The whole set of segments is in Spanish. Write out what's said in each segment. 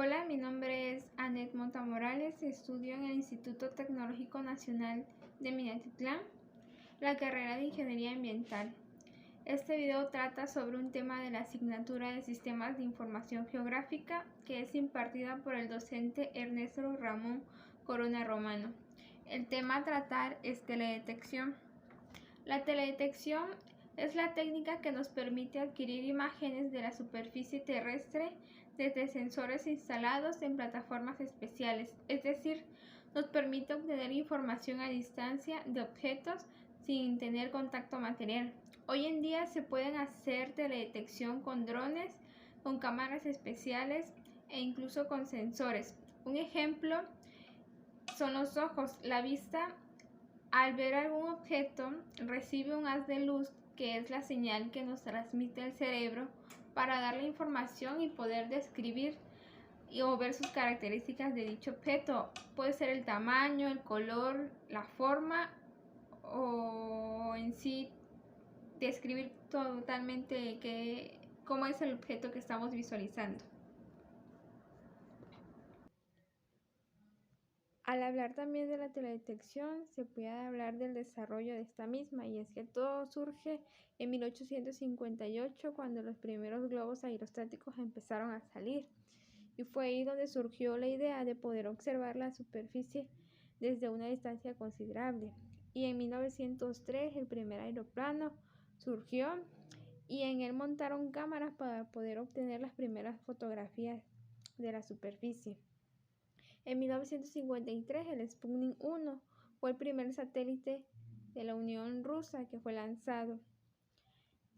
Hola, mi nombre es Anet Mota Morales, estudio en el Instituto Tecnológico Nacional de Minatitlán, la carrera de Ingeniería Ambiental. Este video trata sobre un tema de la asignatura de Sistemas de Información Geográfica que es impartida por el docente Ernesto Ramón Corona Romano. El tema a tratar es teledetección. La teledetección es la técnica que nos permite adquirir imágenes de la superficie terrestre desde sensores instalados en plataformas especiales, es decir, nos permite obtener información a distancia de objetos sin tener contacto material. Hoy en día se pueden hacer teledetección con drones, con cámaras especiales e incluso con sensores. Un ejemplo son los ojos. La vista, al ver algún objeto, recibe un haz de luz que es la señal que nos transmite el cerebro para dar la información y poder describir o ver sus características de dicho objeto. Puede ser el tamaño, el color, la forma o en sí describir totalmente cómo es el objeto que estamos visualizando. Al hablar también de la teledetección, se puede hablar del desarrollo de esta misma, y es que todo surge en 1858, cuando los primeros globos aerostáticos empezaron a salir, y fue ahí donde surgió la idea de poder observar la superficie desde una distancia considerable. Y en 1903 el primer aeroplano surgió y en él montaron cámaras para poder obtener las primeras fotografías de la superficie. En 1953 el Sputnik 1 fue el primer satélite de la Unión Rusa que fue lanzado.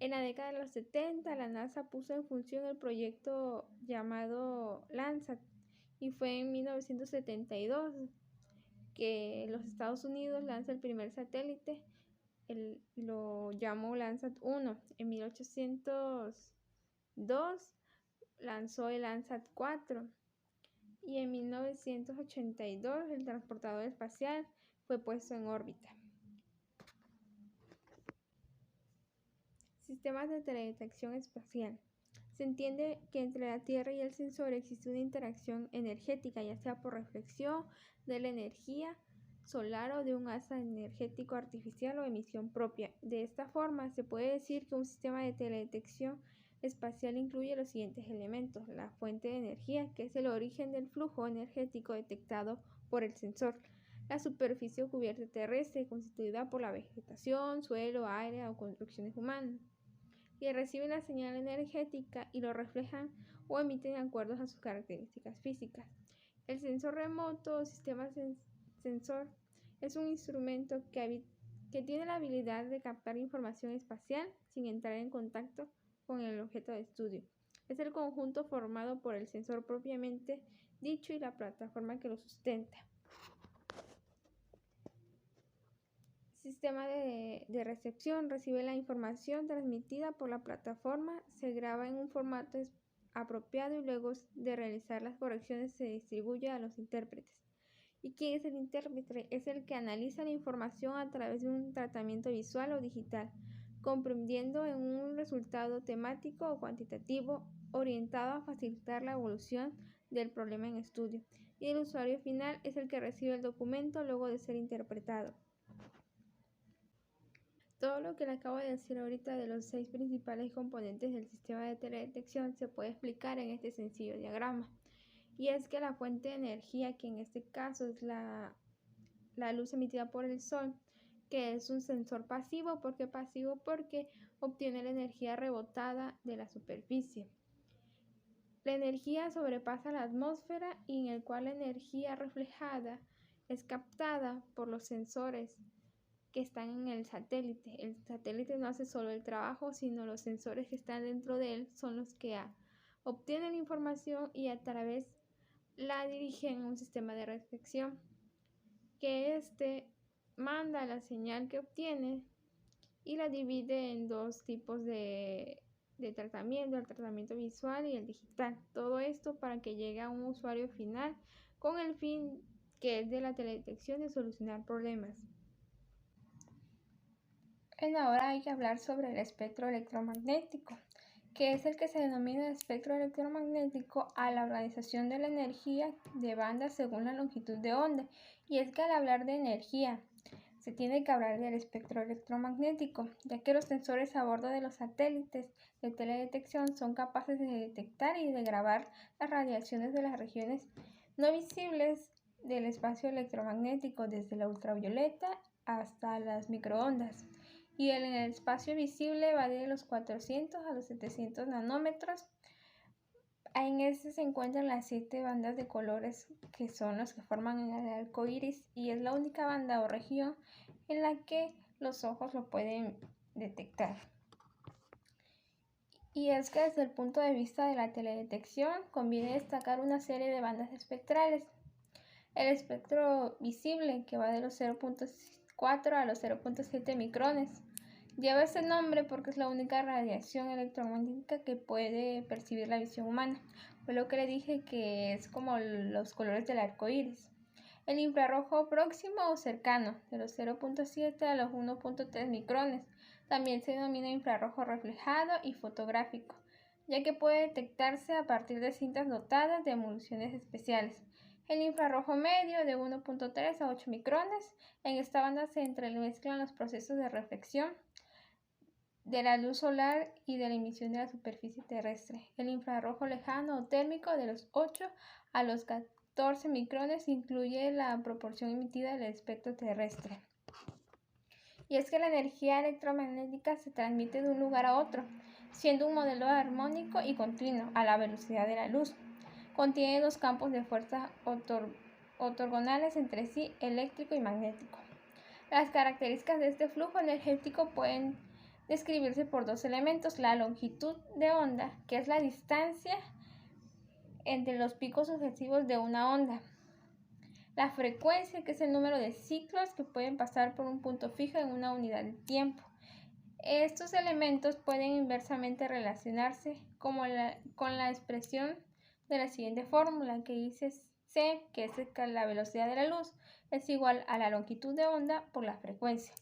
En la década de los 70 la NASA puso en función el proyecto llamado Landsat, y fue en 1972 que los Estados Unidos lanza el primer satélite, lo llamó Landsat 1. En 1802 lanzó el Landsat 4. Y en 1982 el transportador espacial fue puesto en órbita. Sistemas de teledetección espacial. Se entiende que entre la Tierra y el sensor existe una interacción energética, ya sea por reflexión de la energía solar o de un haz energético artificial o emisión propia. De esta forma, se puede decir que un sistema de teledetección espacial incluye los siguientes elementos: la fuente de energía, que es el origen del flujo energético detectado por el sensor; la superficie cubierta terrestre, constituida por la vegetación, suelo, aire o construcciones humanas, y reciben la señal energética y lo reflejan o emiten de acuerdo a sus características físicas. El sensor remoto o sistema sensor es un instrumento que tiene la habilidad de captar información espacial sin entrar en contacto con el objeto de estudio. Es el conjunto formado por el sensor propiamente dicho y la plataforma que lo sustenta. Sistema de recepción. Recibe la información transmitida por la plataforma, se graba en un formato apropiado y luego de realizar las correcciones se distribuye a los intérpretes. ¿Y quién es el intérprete? Es el que analiza la información a través de un tratamiento visual o digital, comprendiendo en un resultado temático o cuantitativo orientado a facilitar la evolución del problema en estudio. Y el usuario final es el que recibe el documento luego de ser interpretado. Todo lo que le acabo de decir ahorita de los 6 principales componentes del sistema de teledetección se puede explicar en este sencillo diagrama. Y es que la fuente de energía, que en este caso es la luz emitida por el sol, que es un sensor pasivo. ¿Por qué pasivo? Porque obtiene la energía rebotada de la superficie. La energía sobrepasa la atmósfera, y en el cual la energía reflejada es captada por los sensores que están en el satélite. El satélite no hace solo el trabajo, sino los sensores que están dentro de él son los que obtienen información y a través la dirigen a un sistema de recepción, que manda la señal que obtiene y la divide en dos tipos de tratamiento: el tratamiento visual y el digital. Todo esto para que llegue a un usuario final con el fin que es de la teledetección, de solucionar problemas. Ahora hay que hablar sobre el espectro electromagnético. que es el que se denomina espectro electromagnético a la organización de la energía de banda según la longitud de onda. Y es que al hablar de energía, se tiene que hablar del espectro electromagnético, ya que los sensores a bordo de los satélites de teledetección son capaces de detectar y de grabar las radiaciones de las regiones no visibles del espacio electromagnético, desde la ultravioleta hasta las microondas. Y en el espacio visible va de los 400 a los 700 nanómetros. En este se encuentran las 7 bandas de colores que son los que forman el arco iris, y es la única banda o región en la que los ojos lo pueden detectar. Y es que desde el punto de vista de la teledetección conviene destacar una serie de bandas espectrales. El espectro visible, que va de los 0.4 a los 0.7 micrones, lleva ese nombre porque es la única radiación electromagnética que puede percibir la visión humana. Fue lo que le dije, que es como los colores del arco iris. El infrarrojo próximo o cercano, de los 0.7 a los 1.3 micrones, también se denomina infrarrojo reflejado y fotográfico, ya que puede detectarse a partir de cintas dotadas de emulsiones especiales. El infrarrojo medio, de 1.3 a 8 micrones, en esta banda se entremezclan los procesos de reflexión de la luz solar y de la emisión de la superficie terrestre. El infrarrojo lejano o térmico, de los 8 a los 14 micrones, incluye la proporción emitida del espectro terrestre. Y es que la energía electromagnética se transmite de un lugar a otro, siendo un modelo armónico y continuo a la velocidad de la luz. Contiene dos campos de fuerza ortogonales entre sí, eléctrico y magnético. Las características de este flujo energético pueden describirse por dos elementos: la longitud de onda, que es la distancia entre los picos sucesivos de una onda; la frecuencia, que es el número de ciclos que pueden pasar por un punto fijo en una unidad de tiempo. Estos elementos pueden inversamente relacionarse con la expresión de la siguiente fórmula, que dice C, que es la velocidad de la luz, es igual a la longitud de onda por la frecuencia.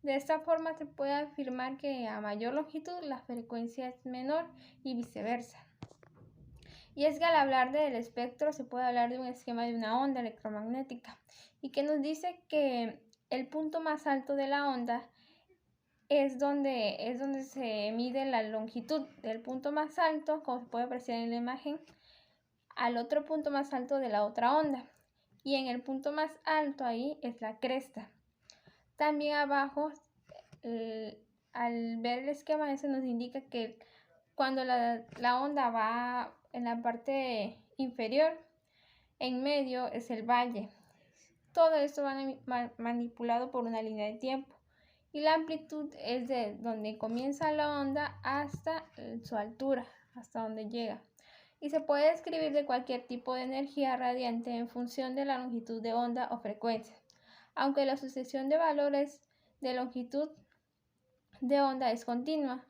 De esta forma se puede afirmar que a mayor longitud la frecuencia es menor y viceversa. Y es que al hablar del espectro se puede hablar de un esquema de una onda electromagnética, y que nos dice que el punto más alto de la onda es donde se mide la longitud del punto más alto, como se puede apreciar en la imagen, al otro punto más alto de la otra onda. Y en el punto más alto ahí es la cresta. También abajo, al ver el esquema ese, nos indica que cuando la onda va en la parte inferior, en medio es el valle. Todo esto va manipulado por una línea de tiempo. Y la amplitud es de donde comienza la onda hasta su altura, hasta donde llega. Y se puede describir de cualquier tipo de energía radiante en función de la longitud de onda o frecuencia, aunque la sucesión de valores de longitud de onda es continua,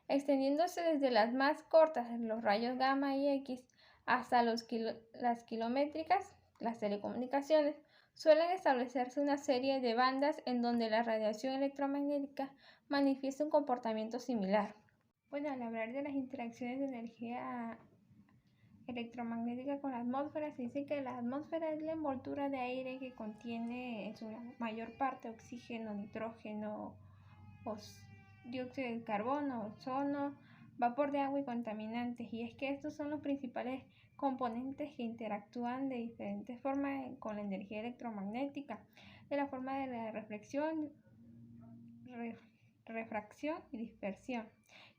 extendiéndose desde las más cortas, los rayos gamma y X, hasta las kilométricas, las telecomunicaciones. Suelen establecerse una serie de bandas en donde la radiación electromagnética manifiesta un comportamiento similar. Bueno, al hablar de las interacciones de energía electromagnética con la atmósfera, se dice que la atmósfera es la envoltura de aire que contiene en su mayor parte oxígeno, nitrógeno, dióxido de carbono, ozono, vapor de agua y contaminantes. Y es que estos son los principales componentes que interactúan de diferentes formas con la energía electromagnética, de la forma de la reflexión, refracción y dispersión.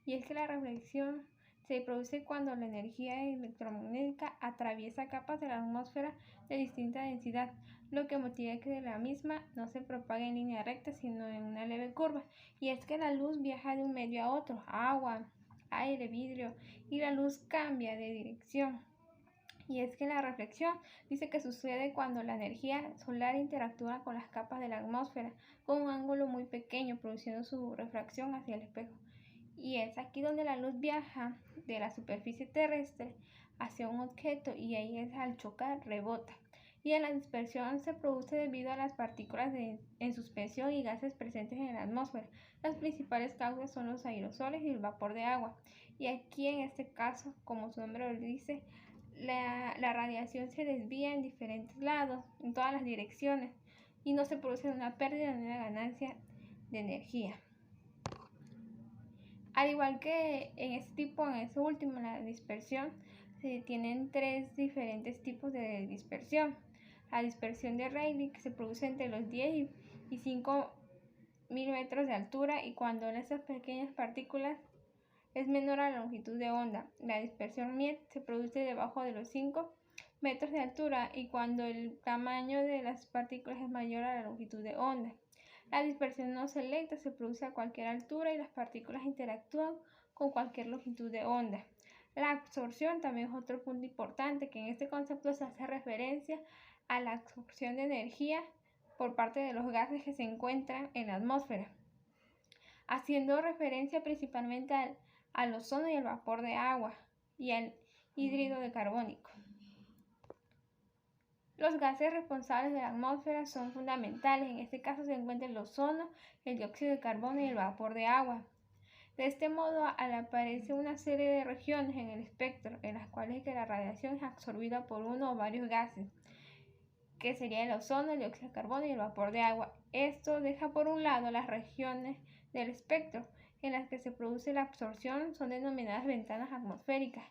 Y es que la reflexión se produce cuando la energía electromagnética atraviesa capas de la atmósfera de distinta densidad, lo que motiva que la misma no se propague en línea recta, sino en una leve curva. Y es que la luz viaja de un medio a otro, agua, aire, vidrio, y la luz cambia de dirección. Y es que la reflexión dice que sucede cuando la energía solar interactúa con las capas de la atmósfera con un ángulo muy pequeño, produciendo su refracción hacia el espejo. Y es aquí donde la luz viaja de la superficie terrestre hacia un objeto, y ahí es al chocar rebota. y en la dispersión se produce debido a las partículas en suspensión y gases presentes en la atmósfera. Las principales causas son los aerosoles y el vapor de agua. Y aquí en este caso, como su nombre lo dice, la radiación se desvía en diferentes lados, en todas las direcciones, y no se produce una pérdida ni una ganancia de energía. Al igual que en este último, la dispersión, se tienen tres diferentes tipos de dispersión. La dispersión de Rayleigh, que se produce entre los 10 y 5.000 metros de altura, y cuando en estas pequeñas partículas es menor a la longitud de onda. La dispersión Miet se produce debajo de los 5 metros de altura y cuando el tamaño de las partículas es mayor a la longitud de onda. La dispersión no selecta se produce a cualquier altura y las partículas interactúan con cualquier longitud de onda. La absorción también es otro punto importante, que en este concepto se hace referencia a la absorción de energía por parte de los gases que se encuentran en la atmósfera, haciendo referencia principalmente al ozono y al vapor de agua y al hídrido de carbónico. Los gases responsables de la atmósfera son fundamentales. En este caso se encuentra el ozono, el dióxido de carbono y el vapor de agua. De este modo, aparece una serie de regiones en el espectro en las cuales la radiación es absorbida por uno o varios gases, que sería el ozono, el dióxido de carbono y el vapor de agua. Esto deja por un lado las regiones del espectro en las que se produce la absorción, son denominadas ventanas atmosféricas,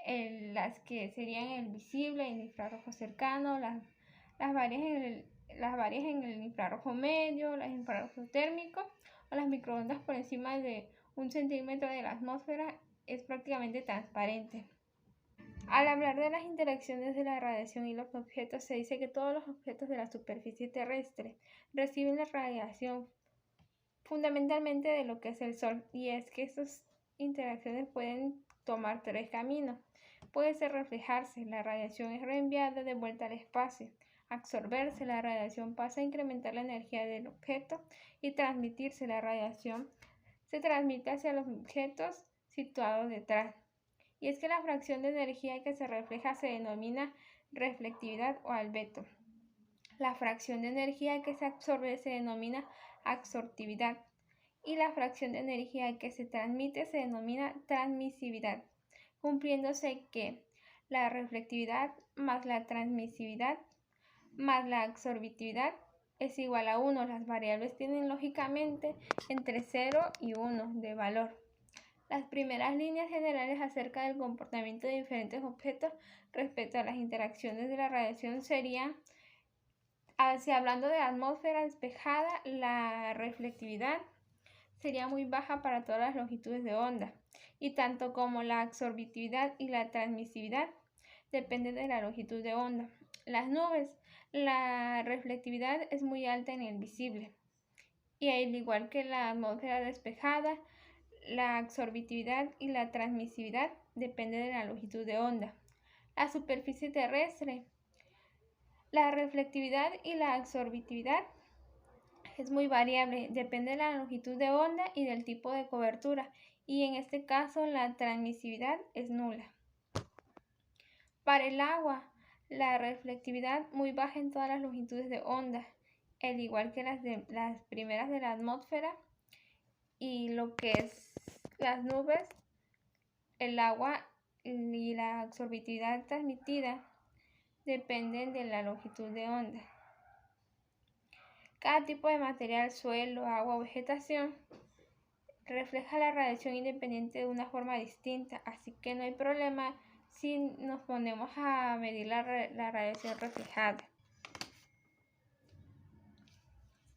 las que serían el visible, el infrarrojo cercano, las varias en el infrarrojo medio, las infrarrojo térmico o las microondas por encima de 1 centímetro de la atmósfera es prácticamente transparente. Al hablar de las interacciones de la radiación y los objetos, se dice que todos los objetos de la superficie terrestre reciben la radiación fundamentalmente de lo que es el Sol, y es que estas interacciones pueden tomar tres caminos. Puede ser reflejarse, la radiación es reenviada de vuelta al espacio; absorberse, la radiación pasa a incrementar la energía del objeto; y transmitirse, la radiación se transmite hacia los objetos situados detrás. Y es que la fracción de energía que se refleja se denomina reflectividad o albedo. La fracción de energía que se absorbe se denomina absortividad y la fracción de energía que se transmite se denomina transmisividad, cumpliéndose que la reflectividad más la transmisividad más la absorbitividad es igual a 1. Las variables tienen lógicamente entre 0 y 1 de valor. Las primeras líneas generales acerca del comportamiento de diferentes objetos respecto a las interacciones de la radiación serían: hablando de atmósfera despejada, la reflectividad sería muy baja para todas las longitudes de onda, y tanto como la absorbitividad y la transmisividad dependen de la longitud de onda. Las nubes, la reflectividad es muy alta en el visible, y al igual que la atmósfera despejada, la absorbitividad y la transmisividad dependen de la longitud de onda. La superficie terrestre, la reflectividad y la absorbitividad es muy variable, depende de la longitud de onda y del tipo de cobertura, y en este caso la transmisividad es nula. Para el agua, la reflectividad muy baja en todas las longitudes de onda, al igual que las primeras de la atmósfera, y lo que es las nubes, el agua y la absorbitividad transmitida dependen de la longitud de onda. Cada tipo de material, suelo, agua o vegetación, refleja la radiación independiente de una forma distinta, así que no hay problema si nos ponemos a medir la radiación reflejada.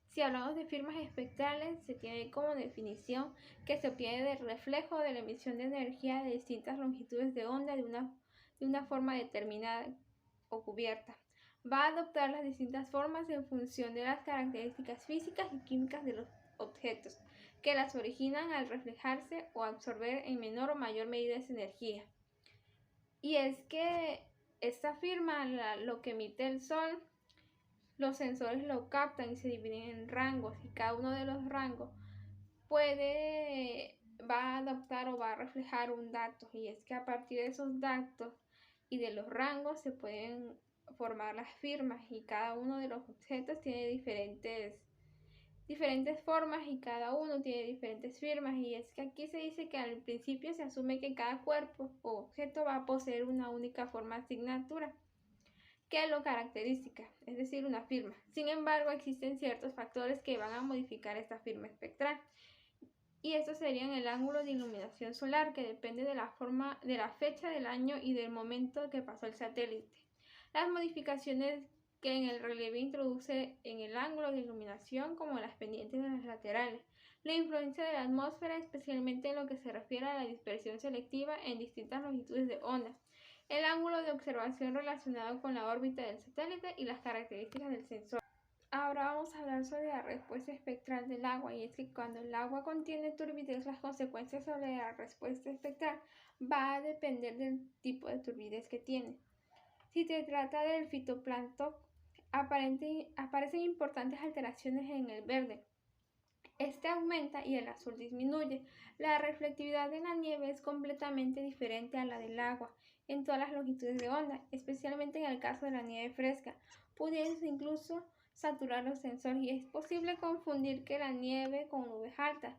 Si hablamos de firmas espectrales, se tiene como definición que se obtiene del reflejo de la emisión de energía de distintas longitudes de onda de una forma determinada o cubierta. Va a adoptar las distintas formas en función de las características físicas y químicas de los objetos, que las originan al reflejarse o absorber en menor o mayor medida esa energía. Y es que esta firma, lo que emite el Sol, los sensores lo captan y se dividen en rangos, y cada uno de los rangos va a adaptar o va a reflejar un dato, y es que a partir de esos datos y de los rangos se pueden formar las firmas, y cada uno de los objetos tiene diferentes formas y cada uno tiene diferentes firmas. Y es que aquí se dice que al principio se asume que cada cuerpo o objeto va a poseer una única forma asignatura que lo caracteriza, es decir, una firma. Sin embargo, existen ciertos factores que van a modificar esta firma espectral, y estos serían el ángulo de iluminación solar, que depende de la fecha del año y del momento que pasó el satélite. Las modificaciones que en el relieve introduce en el ángulo de iluminación, como las pendientes de las laterales. La influencia de la atmósfera, especialmente en lo que se refiere a la dispersión selectiva en distintas longitudes de onda. El ángulo de observación relacionado con la órbita del satélite y las características del sensor. Ahora vamos a hablar sobre la respuesta espectral del agua, y es que cuando el agua contiene turbidez, las consecuencias sobre la respuesta espectral va a depender del tipo de turbidez que tiene. Si se trata del fitoplancton, aparecen importantes alteraciones en el verde. Este aumenta y el azul disminuye. La reflectividad de la nieve es completamente diferente a la del agua en todas las longitudes de onda, especialmente en el caso de la nieve fresca, pudiendo incluso saturar los sensores, y es posible confundir que la nieve con nubes altas.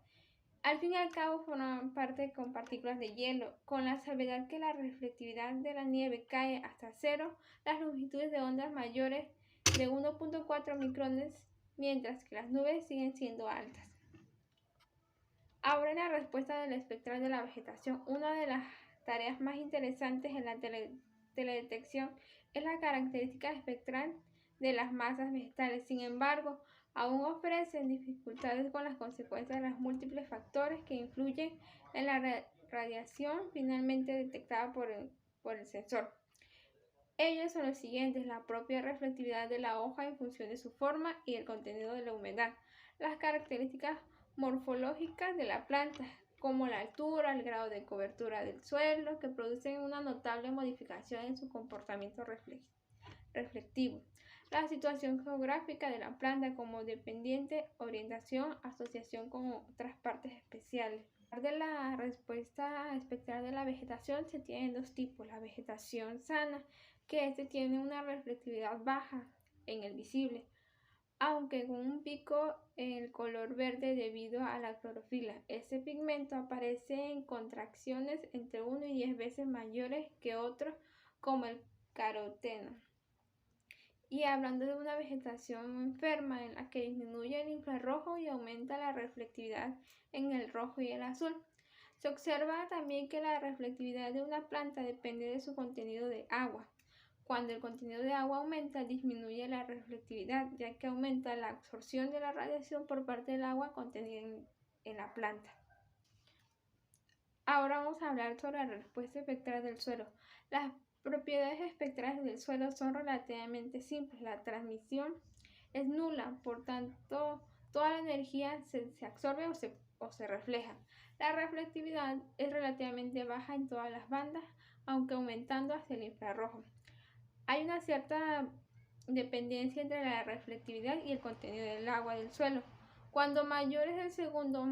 Al fin y al cabo forman parte con partículas de hielo, con la salvedad que la reflectividad de la nieve cae hasta cero las longitudes de ondas mayores de 1.4 micrones, mientras que las nubes siguen siendo altas. Ahora, en la respuesta del espectral de la vegetación, una de las tareas más interesantes en la teledetección es la característica espectral de las masas vegetales. Sin embargo, aún ofrecen dificultades con las consecuencias de los múltiples factores que influyen en la radiación finalmente detectada por el sensor. Ellos son los siguientes: la propia reflectividad de la hoja en función de su forma y el contenido de la humedad, las características morfológicas de la planta, como la altura, el grado de cobertura del suelo, que producen una notable modificación en su comportamiento reflectivo. La situación geográfica de la planta, como dependiente, orientación, asociación con otras partes especiales. De la respuesta espectral de la vegetación se tienen dos tipos: la vegetación sana, que tiene una reflectividad baja en el visible, aunque con un pico en el color verde debido a la clorofila. Este pigmento aparece en contracciones entre 1 y 10 veces mayores que otros, como el caroteno. Y hablando de una vegetación enferma, en la que disminuye el infrarrojo y aumenta la reflectividad en el rojo y el azul. Se observa también que la reflectividad de una planta depende de su contenido de agua. Cuando el contenido de agua aumenta, disminuye la reflectividad, ya que aumenta la absorción de la radiación por parte del agua contenida en la planta. Ahora vamos a hablar sobre la respuesta espectral del suelo. Las propiedades espectrales del suelo son relativamente simples. La transmisión es nula, por tanto, toda la energía se absorbe o se refleja. La reflectividad es relativamente baja en todas las bandas, aunque aumentando hacia el infrarrojo. Hay una cierta dependencia entre la reflectividad y el contenido del agua del suelo. Cuando mayor es el segundo,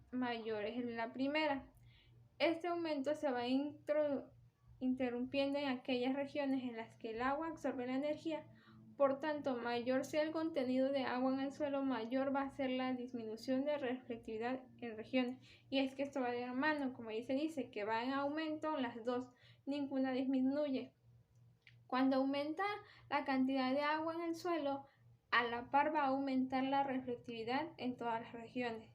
mayor es la primera. Este aumento se va interrumpiendo en aquellas regiones en las que el agua absorbe la energía. Por tanto, mayor sea el contenido de agua en el suelo, mayor va a ser la disminución de reflectividad en regiones. Y es que esto va de la mano, como ahí se dice, que va en aumento las dos, ninguna disminuye. Cuando aumenta la cantidad de agua en el suelo, a la par va a aumentar la reflectividad en todas las regiones.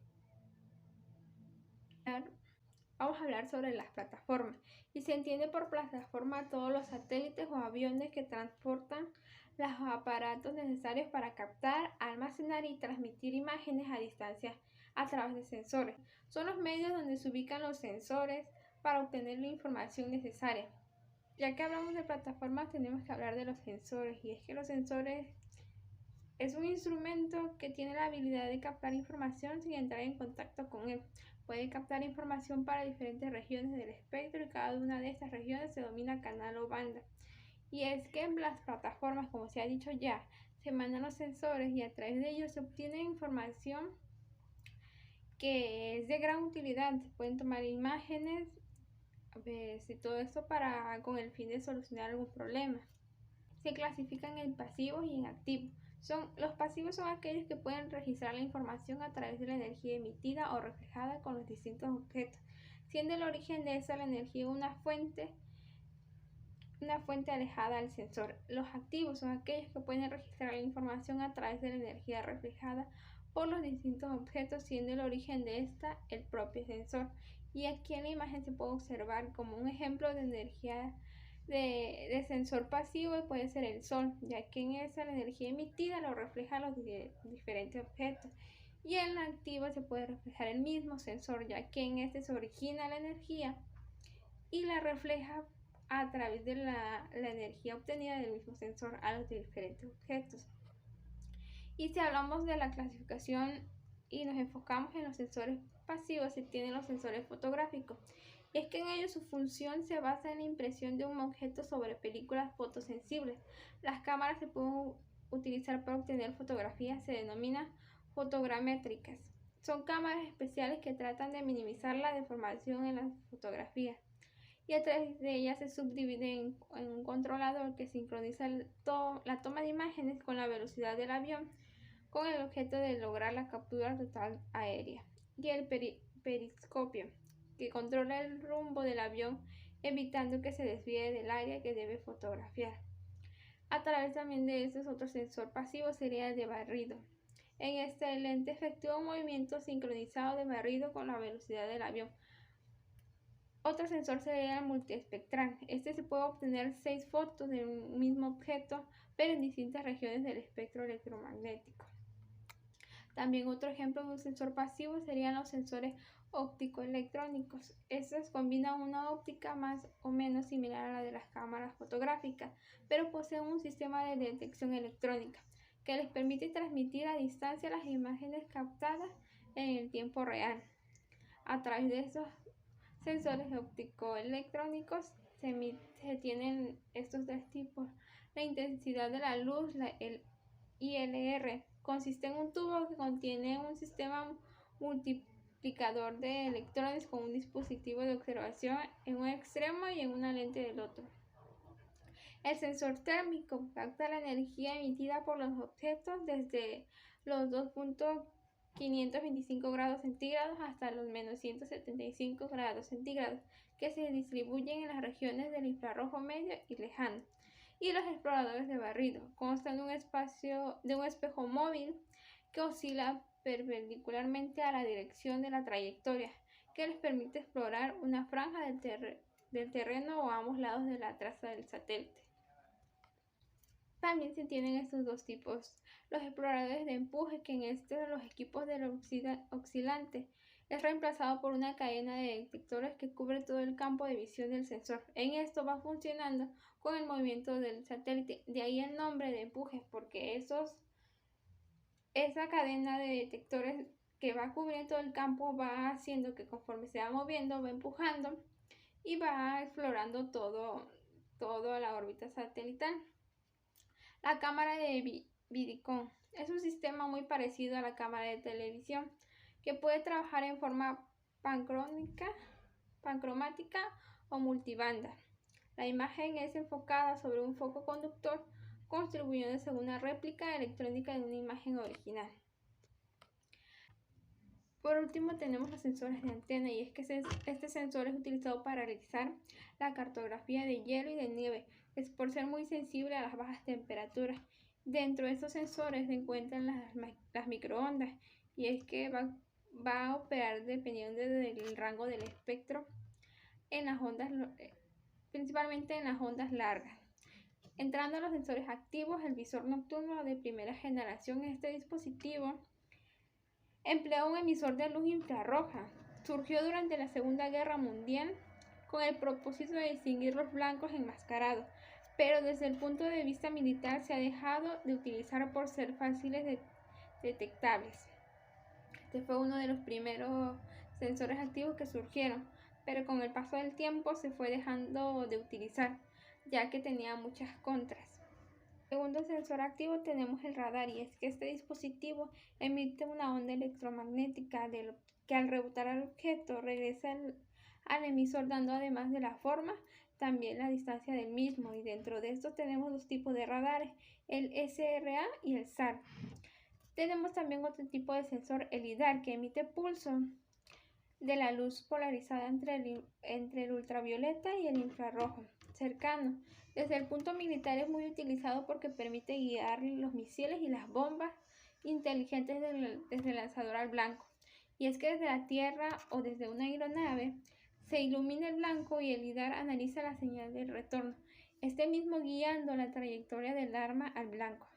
Vamos a hablar sobre las plataformas, y se entiende por plataforma todos los satélites o aviones que transportan los aparatos necesarios para captar, almacenar y transmitir imágenes a distancia a través de sensores. Son los medios donde se ubican los sensores para obtener la información necesaria. Ya que hablamos de plataformas, tenemos que hablar de los sensores, y es que los sensores es un instrumento que tiene la habilidad de captar información sin entrar en contacto con él. Puede captar información para diferentes regiones del espectro, y cada una de estas regiones se denomina canal o banda. Y es que en las plataformas, como se ha dicho ya, se mandan los sensores y a través de ellos se obtiene información que es de gran utilidad. Se pueden tomar imágenes y todo esto con el fin de solucionar algún problema. se clasifican en pasivos y en activos. Los pasivos son aquellos que pueden registrar la información a través de la energía emitida o reflejada con los distintos objetos, siendo el origen de esa la energía una fuente alejada al sensor. Los activos son aquellos que pueden registrar la información a través de la energía reflejada por los distintos objetos, siendo el origen de esta el propio sensor. Y aquí en la imagen se puede observar como un ejemplo de energía de sensor pasivo puede ser el sol, ya que en esa la energía emitida lo refleja los diferentes objetos. Y en la activa se puede reflejar el mismo sensor, ya que en este se origina la energía y la refleja a través de la energía obtenida del mismo sensor a los diferentes objetos. Y si hablamos de la clasificación y nos enfocamos en los sensores pasivos, se tienen los sensores fotográficos. Y es que en ellos su función se basa en la impresión de un objeto sobre películas fotosensibles. Las cámaras se pueden utilizar para obtener fotografías, se denominan fotogramétricas. Son cámaras especiales que tratan de minimizar la deformación en las fotografías. Y a través de ellas se subdivide en un controlador que sincroniza la toma de imágenes con la velocidad del avión, con el objeto de lograr la captura total aérea, y el periscopio, que controla el rumbo del avión evitando que se desvíe del área que debe fotografiar. A través también de estos otro sensor pasivo sería el de barrido. En este lente efectúa un movimiento sincronizado de barrido con la velocidad del avión. Otro sensor sería el multiespectral. Este se puede obtener 6 fotos de un mismo objeto, pero en distintas regiones del espectro electromagnético. También otro ejemplo de un sensor pasivo serían los sensores óptico-electrónicos. Estos combinan una óptica más o menos similar a la de las cámaras fotográficas, pero poseen un sistema de detección electrónica que les permite transmitir a distancia las imágenes captadas en el tiempo real. A través de estos sensores óptico-electrónicos se tienen estos tres tipos. La intensidad de la luz, el ILR, consiste en un tubo que contiene un sistema multiplicador de electrones con un dispositivo de observación en un extremo y en una lente del otro. El sensor térmico capta la energía emitida por los objetos desde los 2.525 grados centígrados hasta los menos 175 grados centígrados, que se distribuyen en las regiones del infrarrojo medio y lejano. Y los exploradores de barrido constan de un espejo móvil que oscila perpendicularmente a la dirección de la trayectoria, que les permite explorar una franja del terreno o a ambos lados de la traza del satélite. También se tienen estos dos tipos: los exploradores de empuje, que en los equipos del oscilante es reemplazado por una cadena de detectores que cubre todo el campo de visión del sensor. En esto va funcionando con el movimiento del satélite, de ahí el nombre de empuje, porque esa cadena de detectores que va cubriendo todo el campo va haciendo que conforme se va moviendo, va empujando y va explorando toda la órbita satelital. La cámara de Vidicon es un sistema muy parecido a la cámara de televisión, que puede trabajar en forma pancromática o multibanda. La imagen es enfocada sobre un foco conductor, contribuyendo a una réplica electrónica de una imagen original. Por último tenemos los sensores de antena, y es que este sensor es utilizado para realizar la cartografía de hielo y de nieve, es por ser muy sensible a las bajas temperaturas. Dentro de estos sensores se encuentran las microondas, y es que va a operar dependiendo del rango del espectro en las ondas, principalmente en las ondas largas. Entrando a los sensores activos, el visor nocturno de primera generación. Este dispositivo emplea un emisor de luz infrarroja. Surgió durante la Segunda Guerra Mundial con el propósito de distinguir los blancos enmascarados, pero desde el punto de vista militar se ha dejado de utilizar por ser fáciles detectables. Este fue uno de los primeros sensores activos que surgieron, pero con el paso del tiempo se fue dejando de utilizar, ya que tenía muchas contras. Segundo sensor activo tenemos el radar, y es que este dispositivo emite una onda electromagnética que al rebotar al objeto regresa al emisor, dando además de la forma también la distancia del mismo, y dentro de estos tenemos dos tipos de radares, el SRA y el SAR. Tenemos también otro tipo de sensor, el LIDAR, que emite pulso de la luz polarizada entre el ultravioleta y el infrarrojo cercano. Desde el punto militar es muy utilizado porque permite guiar los misiles y las bombas inteligentes desde el lanzador al blanco. Y es que desde la Tierra o desde una aeronave se ilumina el blanco y el LIDAR analiza la señal del retorno, este mismo guiando la trayectoria del arma al blanco.